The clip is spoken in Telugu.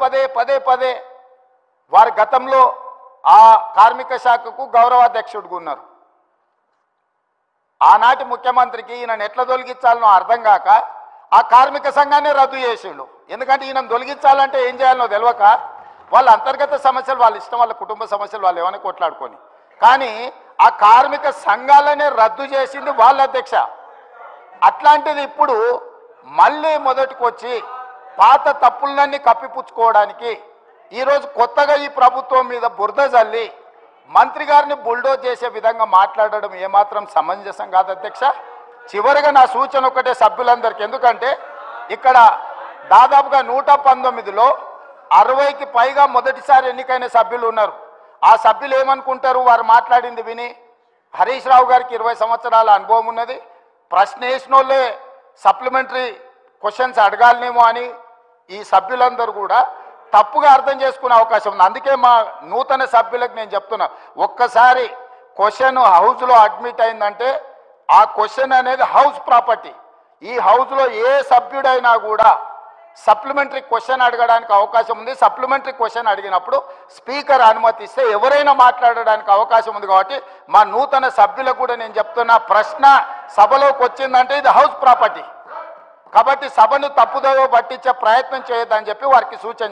పదే పదే వారి గతంలో ఆ కార్మిక శాఖకు గౌరవాధ్యక్షుడిగా ఉన్నారు. ఆనాటి ముఖ్యమంత్రికి ఈయనను ఎట్లా తొలగించాలనో అర్థం కాక ఆ కార్మిక సంఘాన్ని రద్దు చేసిండు. ఎందుకంటే ఈయనను తొలగించాలంటే ఏం చేయాలనో తెలియక వాళ్ళ అంతర్గత సమస్యలు వాళ్ళ ఇష్టం, వాళ్ళ కుటుంబ సమస్యలు వాళ్ళు ఏమైనా కొట్లాడుకొని, కానీ ఆ కార్మిక సంఘాలనే రద్దు చేసింది వాళ్ళ అధ్యక్ష. అట్లాంటిది ఇప్పుడు మళ్ళీ మొదటికి వచ్చి పాత తప్పులన్నీ కప్పిపుచ్చుకోవడానికి ఈరోజు కొత్తగా ఈ ప్రభుత్వం మీద బురద జల్లి మంత్రి గారిని బుల్డోజ్ చేసే విధంగా మాట్లాడడం ఏమాత్రం సమంజసం కాదు అధ్యక్ష. చివరిగా నా సూచన ఒకటే సభ్యులందరికీ, ఎందుకంటే ఇక్కడ దాదాపుగా 119లో 60కి పైగా మొదటిసారి ఎన్నికైన సభ్యులు ఉన్నారు. ఆ సభ్యులు ఏమనుకుంటారు, వారు మాట్లాడింది విని? హరీష్ రావు గారికి 20 సంవత్సరాల అనుభవం ఉన్నది, ప్రశ్న వేసిన వాళ్ళే సప్లిమెంటరీ క్వశ్చన్స్ అడగాలనేమో అని ఈ సభ్యులందరూ కూడా తప్పుగా అర్థం చేసుకునే అవకాశం ఉంది. అందుకే మా నూతన సభ్యులకు నేను చెప్తున్నా, ఒక్కసారి క్వశ్చన్ హౌస్లో అడ్మిట్ అయిందంటే ఆ క్వశ్చన్ అనేది హౌస్ ప్రాపర్టీ. ఈ హౌస్లో ఏ సభ్యుడైనా కూడా సప్లిమెంటరీ క్వశ్చన్ అడగడానికి అవకాశం ఉంది. సప్లిమెంటరీ క్వశ్చన్ అడిగినప్పుడు స్పీకర్ అనుమతిస్తే ఎవరైనా మాట్లాడడానికి అవకాశం ఉంది. కాబట్టి మా నూతన సభ్యులకు కూడా నేను చెప్తున్నా, ప్రశ్న సభలోకి వచ్చిందంటే ఇది హౌస్ ప్రాపర్టీ, కాబట్టి సభను తప్పుదోవ పట్టించే ప్రయత్నం చేయొద్దని చెప్పి వారికి సూచన